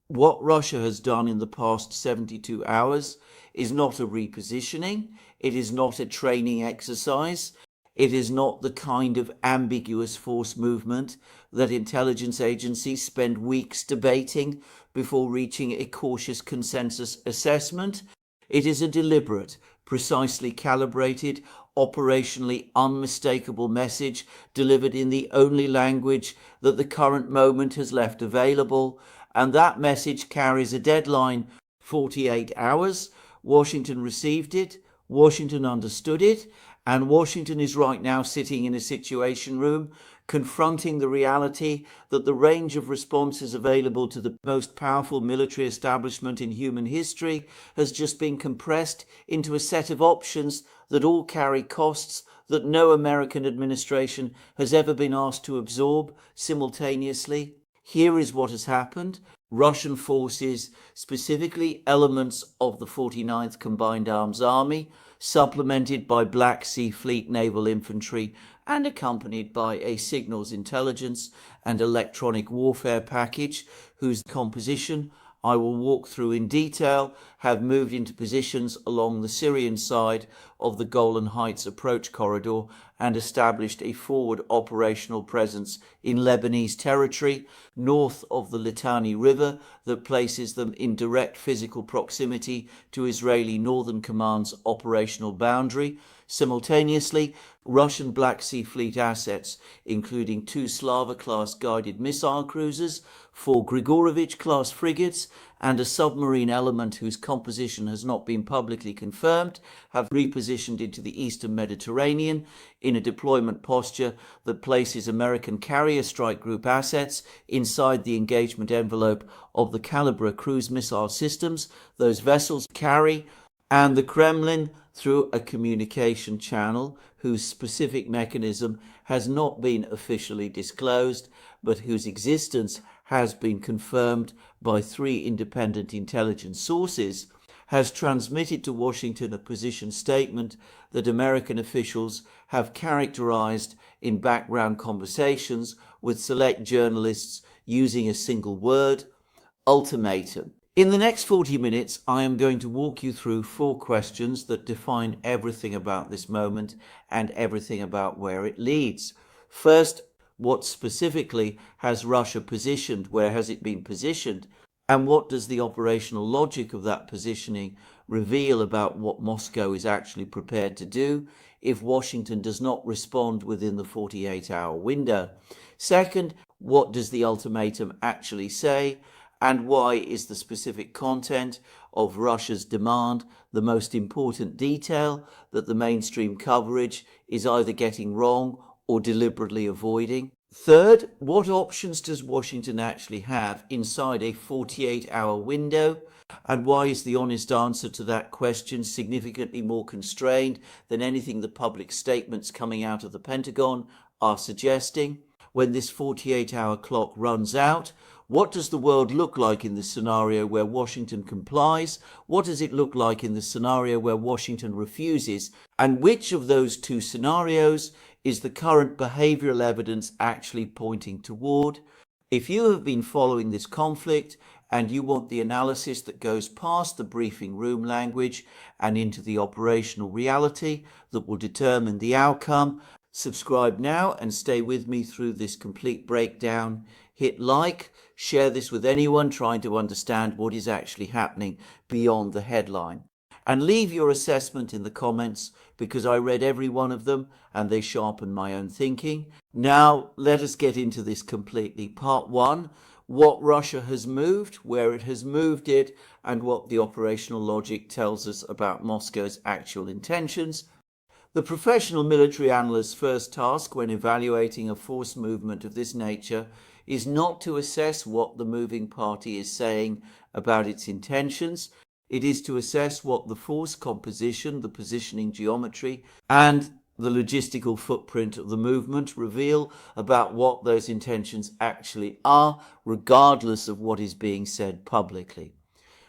What Russia has done in the past 72 hours is not a repositioning, it is not a training exercise, it is not the kind of ambiguous force movement that intelligence agencies spend weeks debating before reaching a cautious consensus assessment. It is a deliberate, precisely calibrated, operationally unmistakable message delivered in the only language that the current moment has left available, and that message carries a deadline: 48 hours. Washington received it, Washington understood it, and Washington is right now sitting in a situation room confronting the reality that the range of responses available to the most powerful military establishment in human history has just been compressed into a set of options that all carry costs that no American administration has ever been asked to absorb simultaneously. Here is what has happened. Russian forces, specifically elements of the 49th Combined Arms Army, supplemented by Black Sea Fleet naval infantry and accompanied by a signals intelligence and electronic warfare package whose composition I will walk through in detail, have moved into positions along the Syrian side of the Golan Heights approach corridor and established a forward operational presence in Lebanese territory north of the Litani River that places them in direct physical proximity to Israeli Northern Command's operational boundary. Simultaneously, Russian Black Sea Fleet assets, including 2 Slava-class guided missile cruisers, 4 Grigorovich-class frigates, and a submarine element whose composition has not been publicly confirmed, have repositioned into the eastern Mediterranean in a deployment posture that places American carrier strike group assets inside the engagement envelope of the Kalibr cruise missile systems those vessels carry, and the Kremlin through a communication channel whose specific mechanism has not been officially disclosed, but whose existence has been confirmed by 3 independent intelligence sources, has transmitted to Washington a position statement that American officials have characterized in background conversations with select journalists using a single word: ultimatum. In the next 40 minutes, I am going to walk you through 4 questions that define everything about this moment and everything about where it leads. First, what specifically has Russia positioned? Where has it been positioned? And what does the operational logic of that positioning reveal about what Moscow is actually prepared to do if Washington does not respond within the 48-hour window? Second, what does the ultimatum actually say? And why is the specific content of Russia's demand the most important detail that the mainstream coverage is either getting wrong or deliberately avoiding? Third, what options does Washington actually have inside a 48-hour window? And why is the honest answer to that question significantly more constrained than anything the public statements coming out of the Pentagon are suggesting? When this 48-hour clock runs out, what does the world look like in the scenario where Washington complies? What does it look like in the scenario where Washington refuses? And which of those 2 scenarios is the current behavioral evidence actually pointing toward? If you have been following this conflict and you want the analysis that goes past the briefing room language and into the operational reality that will determine the outcome, subscribe now and stay with me through this complete breakdown. Hit like, share this with anyone trying to understand what is actually happening beyond the headline. And leave your assessment in the comments, because I read every one of them and they sharpen my own thinking. Now let us get into this completely. Part 1, what Russia has moved, where it has moved it, and what the operational logic tells us about Moscow's actual intentions. The professional military analyst's first task when evaluating a force movement of this nature is not to assess what the moving party is saying about its intentions. It is to assess what the force composition, the positioning geometry, and the logistical footprint of the movement reveal about what those intentions actually are, regardless of what is being said publicly.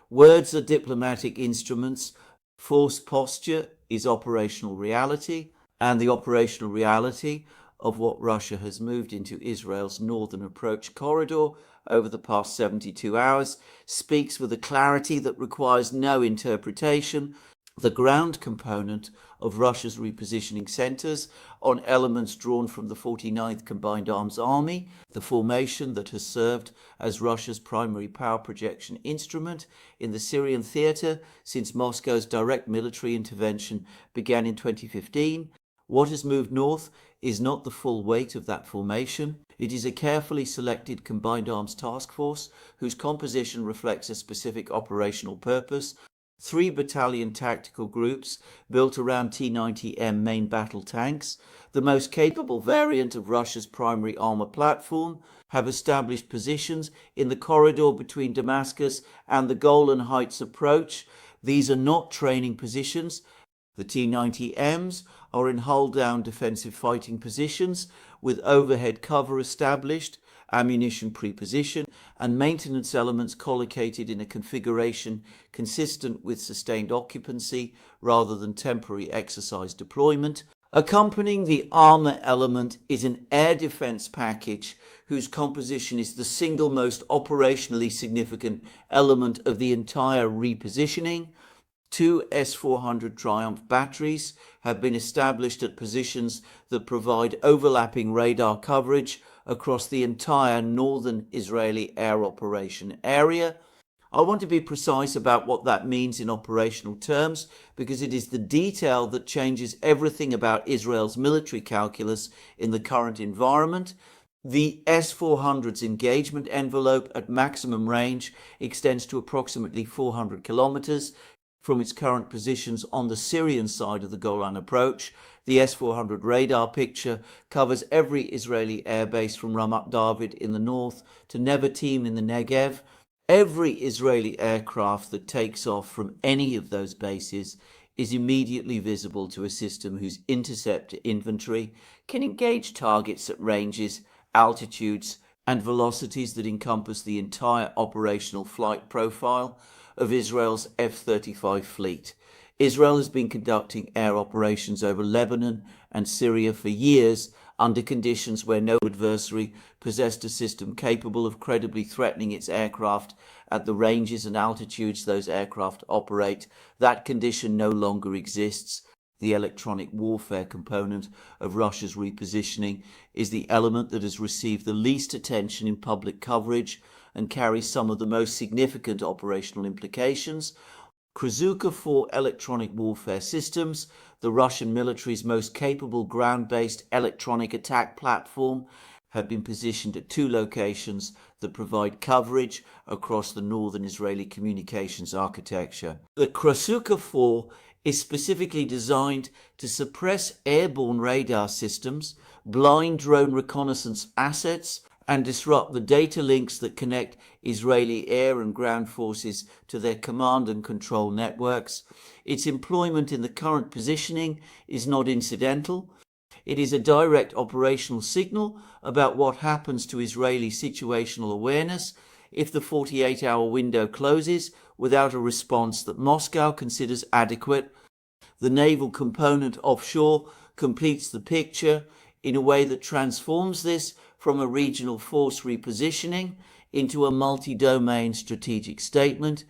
Words are diplomatic instruments. Force posture is operational reality, and the operational reality of what Russia has moved into Israel's northern approach corridor over the past 72 hours speaks with a clarity that requires no interpretation. The ground component of Russia's repositioning centers on elements drawn from the 49th Combined Arms Army, the formation that has served as Russia's primary power projection instrument in the Syrian theater since Moscow's direct military intervention began in 2015. What has moved north is not the full weight of that formation. It is a carefully selected combined arms task force whose composition reflects a specific operational purpose. 3 battalion tactical groups built around T-90M main battle tanks, the most capable variant of Russia's primary armor platform, have established positions in the corridor between Damascus and the Golan Heights approach. These are not training positions. The T-90Ms are in hull-down defensive fighting positions with overhead cover established, ammunition pre-position, and maintenance elements collocated in a configuration consistent with sustained occupancy rather than temporary exercise deployment. Accompanying the armor element is an air defense package whose composition is the single most operationally significant element of the entire repositioning. 2 S-400 Triumph batteries have been established at positions that provide overlapping radar coverage across the entire northern Israeli air operation area. I want to be precise about what that means in operational terms because it is the detail that changes everything about Israel's military calculus in the current environment. The S-400's engagement envelope at maximum range extends to approximately 400 kilometers. From its current positions on the Syrian side of the Golan approach, the S-400 radar picture covers every Israeli airbase from Ramat David in the north to Nevatim in the Negev. Every Israeli aircraft that takes off from any of those bases is immediately visible to a system whose interceptor inventory can engage targets at ranges, altitudes, and velocities that encompass the entire operational flight profile of Israel's F-35 fleet. Israel has been conducting air operations over Lebanon and Syria for years under conditions where no adversary possessed a system capable of credibly threatening its aircraft at the ranges and altitudes those aircraft operate. That condition no longer exists. The electronic warfare component of Russia's repositioning is the element that has received the least attention in public coverage and carries some of the most significant operational implications. Krasuka-4 electronic warfare systems, the Russian military's most capable ground-based electronic attack platform, have been positioned at 2 locations that provide coverage across the northern Israeli communications architecture. The Krasuka-4 is specifically designed to suppress airborne radar systems, blind drone reconnaissance assets, and disrupt the data links that connect Israeli air and ground forces to their command and control networks. Its employment in the current positioning is not incidental. It is a direct operational signal about what happens to Israeli situational awareness if the 48-hour window closes without a response that Moscow considers adequate. The naval component offshore completes the picture in a way that transforms this from a regional force repositioning into a multi-domain strategic statement.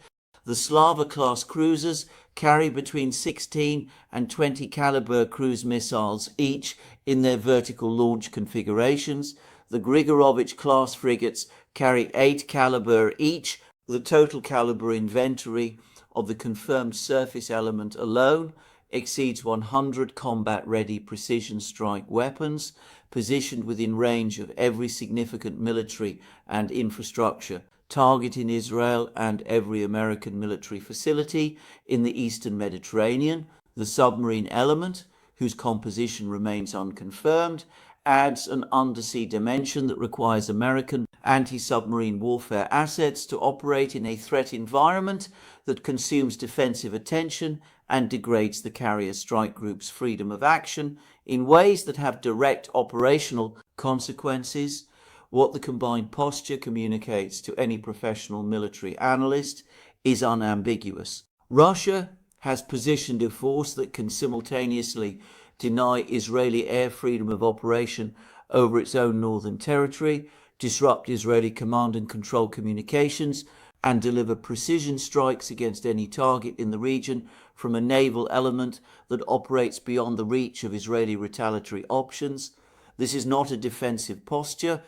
The Slava-class cruisers carry between 16 and 20 Kalibr cruise missiles each in their vertical launch configurations. The Grigorovich-class frigates carry 8 Kalibr each. The total Kalibr inventory of the confirmed surface element alone exceeds 100 combat-ready precision strike weapons positioned within range of every significant military and infrastructure target in Israel and every American military facility in the eastern Mediterranean. The submarine element, whose composition remains unconfirmed, adds an undersea dimension that requires American anti-submarine warfare assets to operate in a threat environment that consumes defensive attention and degrades the carrier strike group's freedom of action in ways that have direct operational consequences. What the combined posture communicates to any professional military analyst is unambiguous. Russia has positioned a force that can simultaneously deny Israeli air freedom of operation over its own northern territory, disrupt Israeli command and control communications, and deliver precision strikes against any target in the region from a naval element that operates beyond the reach of Israeli retaliatory options. This is not a defensive posture,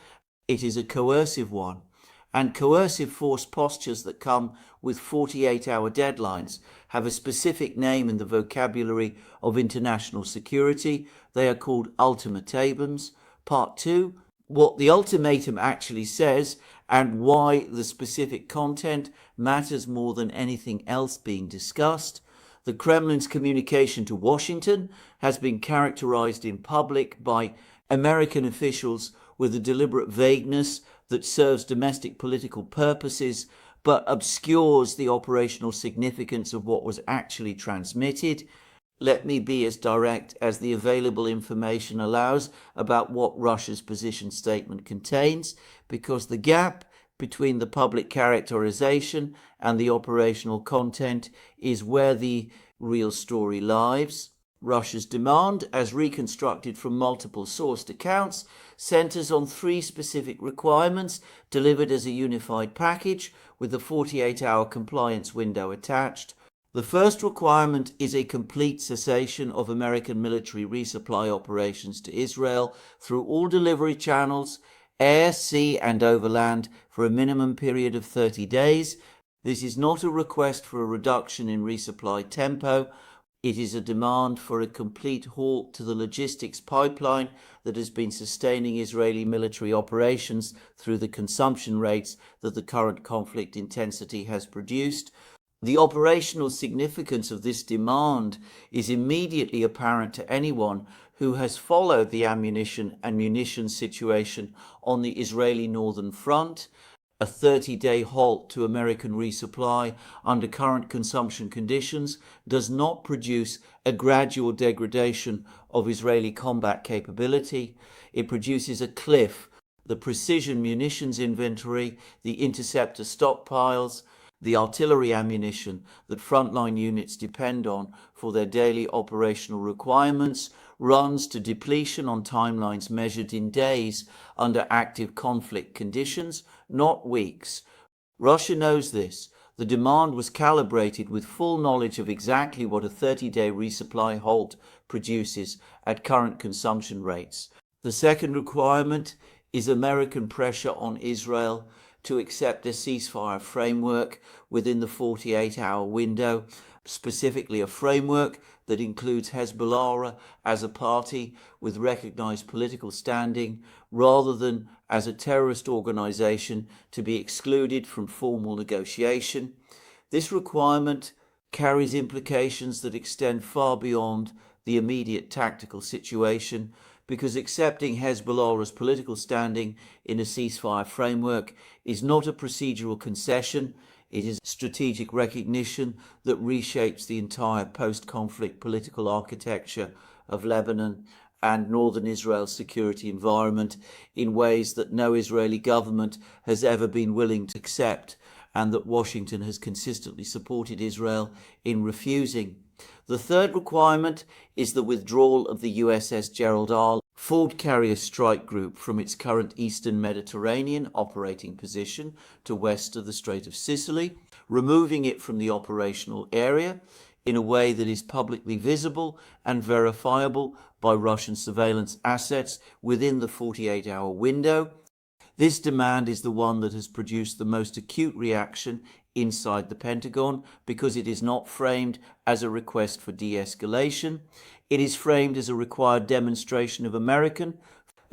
it is a coercive one. And coercive force postures that come with 48-hour deadlines have a specific name in the vocabulary of international security. They are called ultimatums. Part 2, what the ultimatum actually says and why the specific content matters more than anything else being discussed. The Kremlin's communication to Washington has been characterized in public by American officials with a deliberate vagueness that serves domestic political purposes but obscures the operational significance of what was actually transmitted. Let me be as direct as the available information allows about what Russia's position statement contains, because the gap between the public characterization and the operational content is where the real story lies. Russia's demand, as reconstructed from multiple sourced accounts, centers on 3 specific requirements delivered as a unified package with the 48-hour compliance window attached. The first requirement is a complete cessation of American military resupply operations to Israel through all delivery channels, air, sea, and overland for a minimum period of 30 days. This is not a request for a reduction in resupply tempo. It is a demand for a complete halt to the logistics pipeline that has been sustaining Israeli military operations through the consumption rates that the current conflict intensity has produced. The operational significance of this demand is immediately apparent to anyone who has followed the ammunition and munitions situation on the Israeli northern front. A 30-day halt to American resupply under current consumption conditions does not produce a gradual degradation of Israeli combat capability. It produces a cliff. The precision munitions inventory, the interceptor stockpiles, the artillery ammunition that frontline units depend on for their daily operational requirements runs to depletion on timelines measured in days under active conflict conditions, not weeks. Russia knows this. The demand was calibrated with full knowledge of exactly what a 30-day resupply halt produces at current consumption rates. The second requirement is American pressure on Israel to accept a ceasefire framework within the 48-hour window, specifically a framework that includes Hezbollah as a party with recognized political standing, rather than as a terrorist organization to be excluded from formal negotiation. This requirement carries implications that extend far beyond the immediate tactical situation, because accepting Hezbollah's political standing in a ceasefire framework is not a procedural concession. It is strategic recognition that reshapes the entire post-conflict political architecture of Lebanon and northern Israel's security environment in ways that no Israeli government has ever been willing to accept, and that Washington has consistently supported Israel in refusing. The third requirement is the withdrawal of the USS Gerald R. Ford carrier strike group from its current eastern Mediterranean operating position to west of the Strait of Sicily, removing it from the operational area in a way that is publicly visible and verifiable by Russian surveillance assets within the 48-hour window. This demand is the one that has produced the most acute reaction inside the Pentagon, because it is not framed as a request for de-escalation. It is framed as a required demonstration of American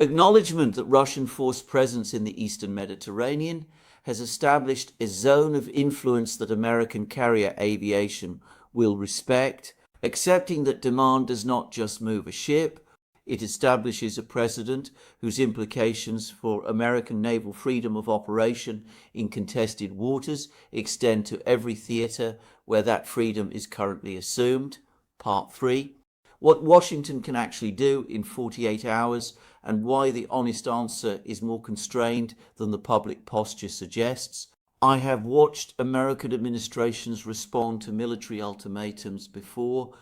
acknowledgement that Russian force presence in the eastern Mediterranean has established a zone of influence that American carrier aviation will respect, accepting that demand does not just move a ship. It establishes a precedent whose implications for American naval freedom of operation in contested waters extend to every theatre where that freedom is currently assumed. Part 3. What Washington can actually do in 48 hours and why the honest answer is more constrained than the public posture suggests. I have watched American administrations respond to military ultimatums before.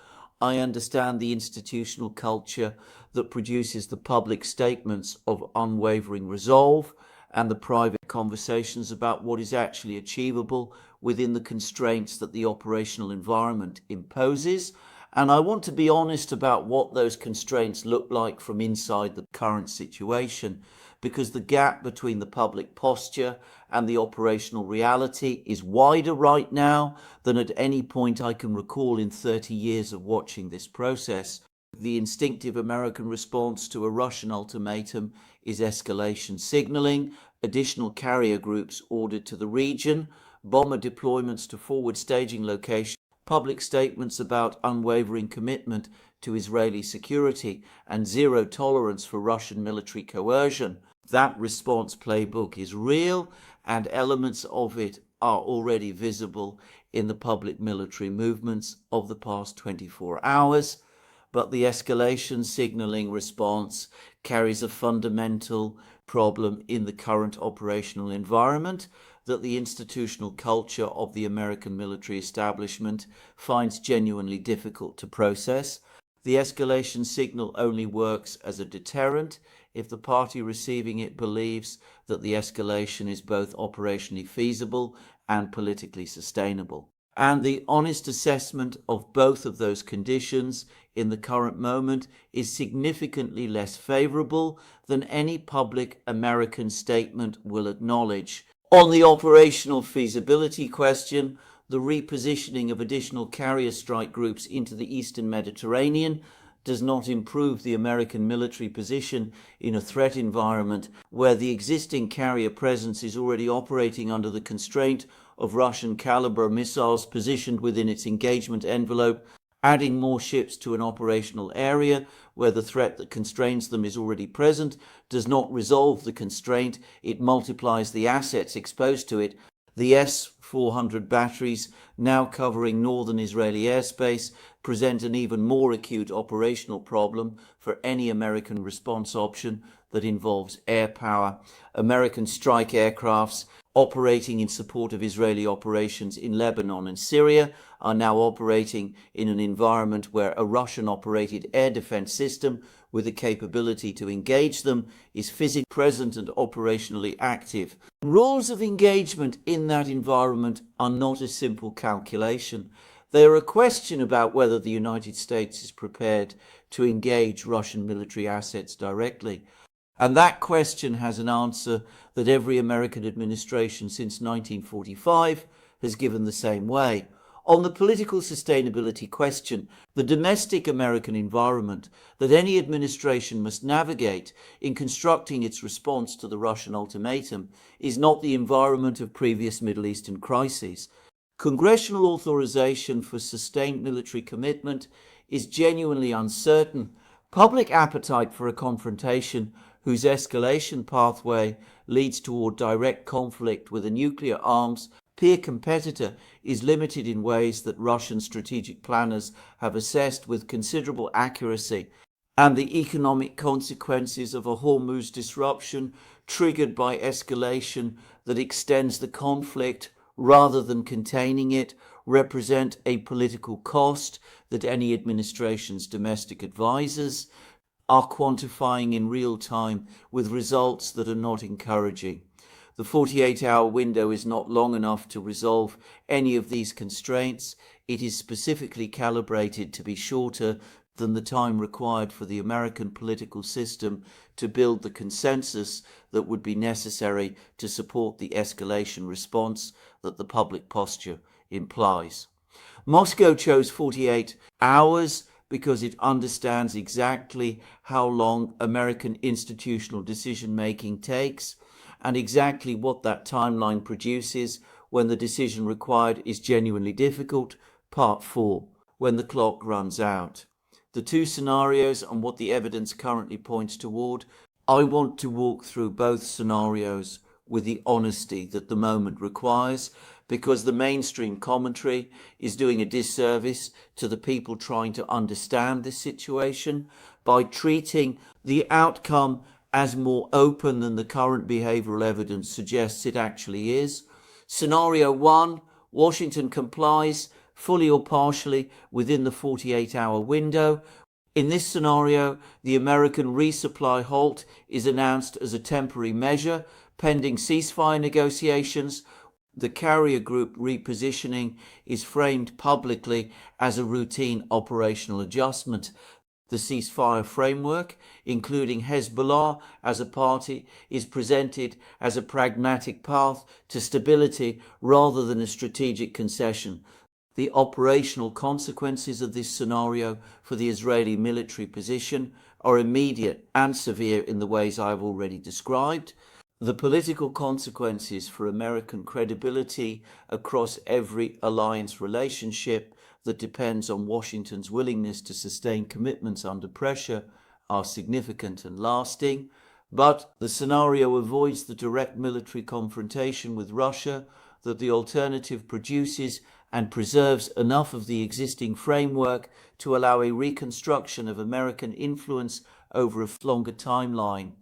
I understand the institutional culture that produces the public statements of unwavering resolve and the private conversations about what is actually achievable within the constraints that the operational environment imposes. And I want to be honest about what those constraints look like from inside the current situation, because the gap between the public posture and the operational reality is wider right now than at any point I can recall in 30 years of watching this process. The instinctive American response to a Russian ultimatum is escalation signaling, additional carrier groups ordered to the region, bomber deployments to forward staging locations, public statements about unwavering commitment to Israeli security, and zero tolerance for Russian military coercion. That response playbook is real, and elements of it are already visible in the public military movements of the past 24 hours. But the escalation signaling response carries a fundamental problem in the current operational environment that the institutional culture of the American military establishment finds genuinely difficult to process. The escalation signal only works as a deterrent if the party receiving it believes that the escalation is both operationally feasible and politically sustainable. And the honest assessment of both of those conditions in the current moment is significantly less favorable than any public American statement will acknowledge. On the operational feasibility question, the repositioning of additional carrier strike groups into the Eastern Mediterranean does not improve the American military position in a threat environment where the existing carrier presence is already operating under the constraint of Russian Kalibr missiles positioned within its engagement envelope. Adding more ships to an operational area where the threat that constrains them is already present does not resolve the constraint, it multiplies the assets exposed to it. The S-400 batteries, now covering northern Israeli airspace, present an even more acute operational problem for any American response option that involves air power. American strike aircrafts operating in support of Israeli operations in Lebanon and Syria are now operating in an environment where a Russian-operated air defense system with the capability to engage them is physically present and operationally active. Rules of engagement in that environment are not a simple calculation. They are a question about whether the United States is prepared to engage Russian military assets directly. And that question has an answer that every American administration since 1945 has given the same way. On the political sustainability question, the domestic American environment that any administration must navigate in constructing its response to the Russian ultimatum is not the environment of previous Middle Eastern crises. Congressional authorization for sustained military commitment is genuinely uncertain. Public appetite for a confrontation whose escalation pathway leads toward direct conflict with a nuclear arms peer competitor is limited in ways that Russian strategic planners have assessed with considerable accuracy, and the economic consequences of a Hormuz disruption triggered by escalation that extends the conflict rather than containing it represent a political cost that any administration's domestic advisors are quantifying in real time with results that are not encouraging. The 48-hour window is not long enough to resolve any of these constraints. It is specifically calibrated to be shorter than the time required for the American political system to build the consensus that would be necessary to support the escalation response that the public posture implies. Moscow chose 48 hours because it understands exactly how long American institutional decision-making takes and exactly what that timeline produces when the decision required is genuinely difficult. Part 4, when the clock runs out. The two scenarios and what the evidence currently points toward. I want to walk through both scenarios with the honesty that the moment requires, because the mainstream commentary is doing a disservice to the people trying to understand this situation by treating the outcome as more open than the current behavioral evidence suggests it actually is. Scenario 1, Washington complies, fully or partially within the 48-hour window. In this scenario, the American resupply halt is announced as a temporary measure pending ceasefire negotiations. The carrier group repositioning is framed publicly as a routine operational adjustment. The ceasefire framework, including Hezbollah as a party, is presented as a pragmatic path to stability rather than a strategic concession. The operational consequences of this scenario for the Israeli military position are immediate and severe in the ways I have already described. The political consequences for American credibility across every alliance relationship that depends on Washington's willingness to sustain commitments under pressure are significant and lasting. But the scenario avoids the direct military confrontation with Russia that the alternative produces and preserves enough of the existing framework to allow a reconstruction of American influence over a longer timeline.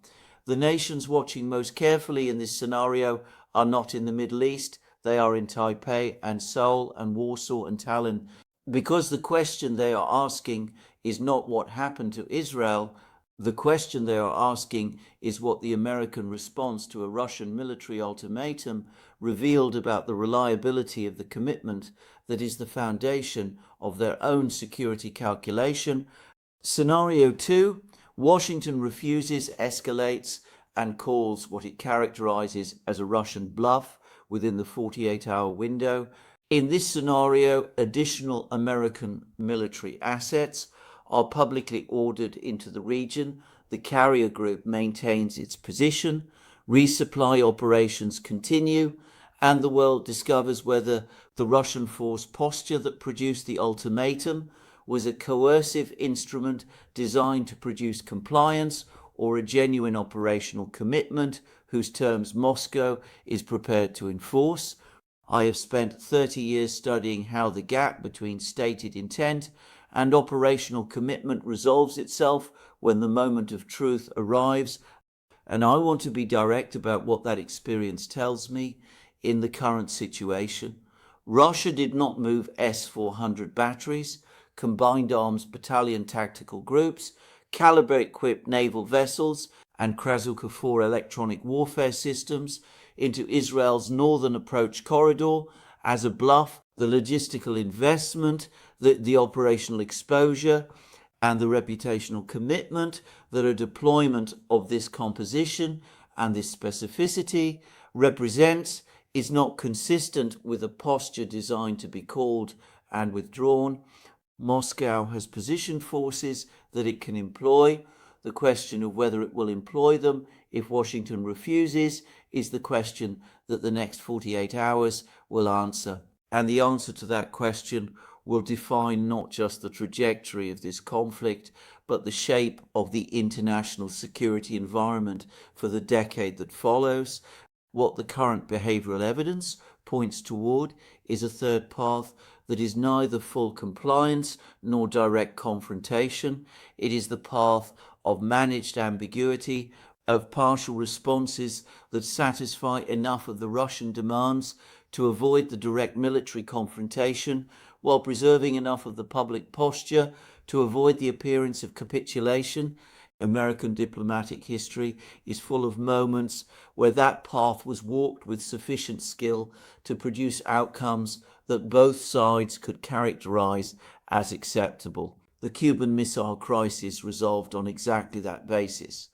The nations watching most carefully in this scenario are not in the Middle East, they are in Taipei and Seoul and Warsaw and Tallinn, because the question they are asking is not what happened to Israel. The question they are asking is what the American response to a Russian military ultimatum revealed about the reliability of the commitment that is the foundation of their own security calculation. Scenario 2, Washington refuses, escalates, and calls what it characterizes as a Russian bluff within the 48-hour window. In this scenario, additional American military assets are publicly ordered into the region. The carrier group maintains its position, resupply operations continue, and the world discovers whether the Russian force posture that produced the ultimatum was a coercive instrument designed to produce compliance or a genuine operational commitment whose terms Moscow is prepared to enforce. I have spent 30 years studying how the gap between stated intent and operational commitment resolves itself when the moment of truth arrives, and I want to be direct about what that experience tells me in the current situation. Russia did not move S-400 batteries, combined arms battalion tactical groups, Kalibr-equipped naval vessels, and Krasukha 4 electronic warfare systems into Israel's northern approach corridor as a bluff. The logistical investment, the operational exposure, and the reputational commitment that a deployment of this composition and this specificity represents is not consistent with a posture designed to be called and withdrawn. Moscow has positioned forces that it can employ. The question of whether it will employ them if Washington refuses is the question that the next 48 hours will answer. And the answer to that question will define not just the trajectory of this conflict, but the shape of the international security environment for the decade that follows. What the current behavioral evidence points toward is a third path that is neither full compliance nor direct confrontation. It is the path of managed ambiguity, of partial responses that satisfy enough of the Russian demands to avoid the direct military confrontation, while preserving enough of the public posture to avoid the appearance of capitulation. American diplomatic history is full of moments where that path was walked with sufficient skill to produce outcomes that both sides could characterize as acceptable. The Cuban Missile Crisis resolved on exactly that basis.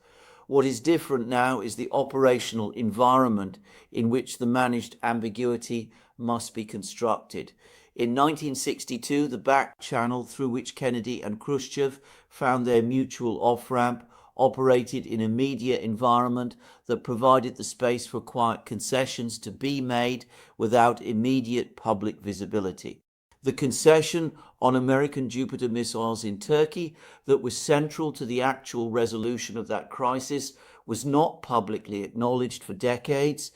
What is different now is the operational environment in which the managed ambiguity must be constructed. In 1962, the back channel through which Kennedy and Khrushchev found their mutual off-ramp operated in a media environment that provided the space for quiet concessions to be made without immediate public visibility. The concession on American Jupiter missiles in Turkey that was central to the actual resolution of that crisis was not publicly acknowledged for decades.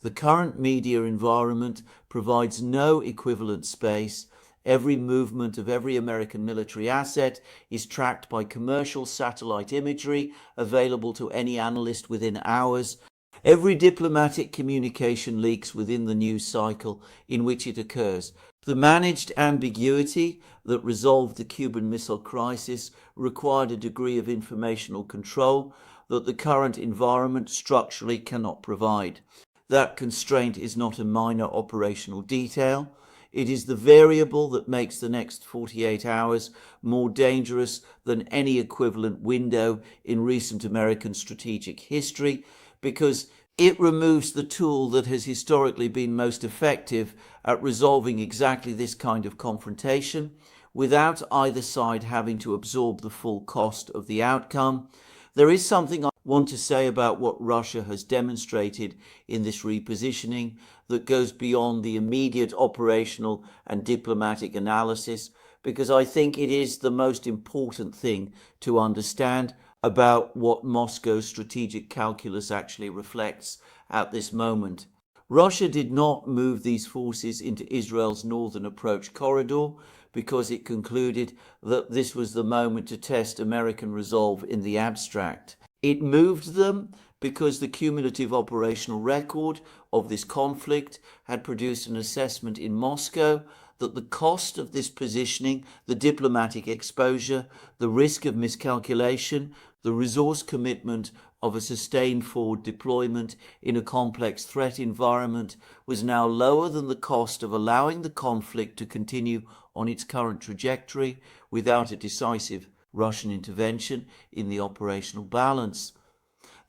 The current media environment provides no equivalent space. Every movement of every American military asset is tracked by commercial satellite imagery available to any analyst within hours. Every diplomatic communication leaks within the news cycle in which it occurs. The managed ambiguity that resolved the Cuban Missile Crisis required a degree of informational control that the current environment structurally cannot provide. That constraint is not a minor operational detail. It is the variable that makes the next 48 hours more dangerous than any equivalent window in recent American strategic history, because it removes the tool that has historically been most effective at resolving exactly this kind of confrontation without either side having to absorb the full cost of the outcome. There is something I want to say about what Russia has demonstrated in this repositioning that goes beyond the immediate operational and diplomatic analysis, because I think it is the most important thing to understand about what Moscow's strategic calculus actually reflects at this moment. Russia did not move these forces into Israel's northern approach corridor because it concluded that this was the moment to test American resolve in the abstract. It moved them because the cumulative operational record of this conflict had produced an assessment in Moscow that the cost of this positioning, the diplomatic exposure, the risk of miscalculation, the resource commitment of a sustained forward deployment in a complex threat environment was now lower than the cost of allowing the conflict to continue on its current trajectory without a decisive Russian intervention in the operational balance.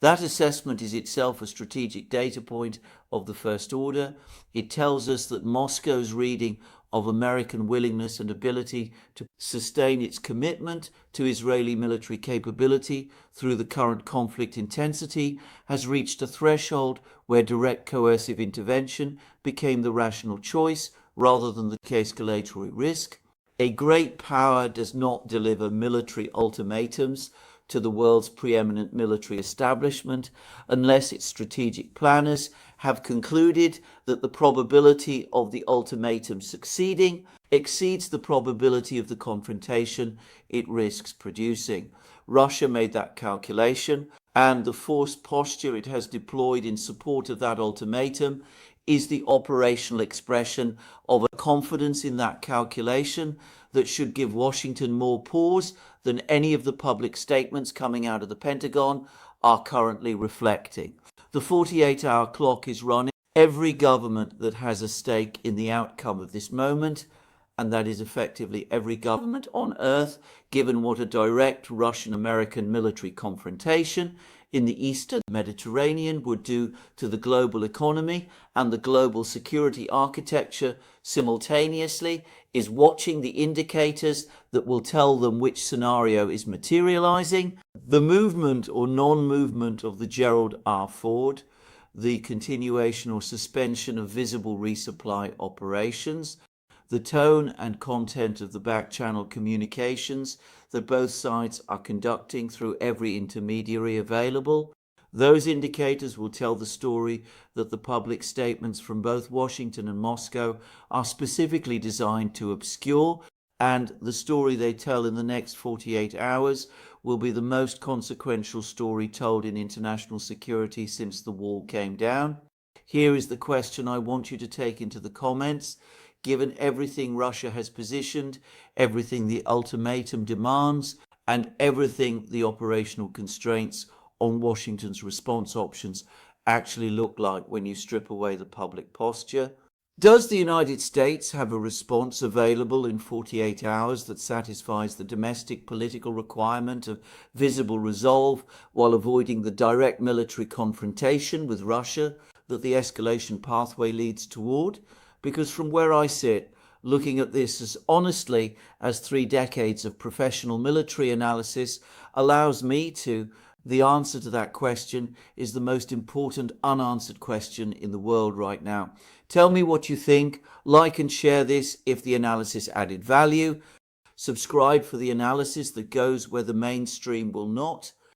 That assessment is itself a strategic data point of the first order. It tells us that Moscow's reading of American willingness and ability to sustain its commitment to Israeli military capability through the current conflict intensity has reached a threshold where direct coercive intervention became the rational choice rather than the escalatory risk. A great power does not deliver military ultimatums to the world's preeminent military establishment unless its strategic planners have concluded that the probability of the ultimatum succeeding exceeds the probability of the confrontation it risks producing. Russia made that calculation, and the forced posture it has deployed in support of that ultimatum is the operational expression of a confidence in that calculation that should give Washington more pause than any of the public statements coming out of the Pentagon are currently reflecting. The 48-hour clock is running. Every government that has a stake in the outcome of this moment, and that is effectively every government on earth, given what a direct Russian-American military confrontation in the eastern Mediterranean would do to the global economy and the global security architecture simultaneously, is watching the indicators that will tell them which scenario is materializing. The movement or non-movement of the Gerald R. Ford, the continuation or suspension of visible resupply operations, the tone and content of the back-channel communications that both sides are conducting through every intermediary available. Those indicators will tell the story that the public statements from both Washington and Moscow are specifically designed to obscure, and the story they tell in the next 48 hours will be the most consequential story told in international security since the wall came down. Here is the question I want you to take into the comments. Given everything Russia has positioned, everything the ultimatum demands, and everything the operational constraints on Washington's response options actually look like when you strip away the public posture, does the United States have a response available in 48 hours that satisfies the domestic political requirement of visible resolve while avoiding the direct military confrontation with Russia that the escalation pathway leads toward? Because from where I sit, looking at this as honestly as 3 decades of professional military analysis allows me to, the answer to that question is the most important unanswered question in the world right now. Tell me what you think, like and share this if the analysis added value, subscribe for the analysis that goes where the mainstream will not,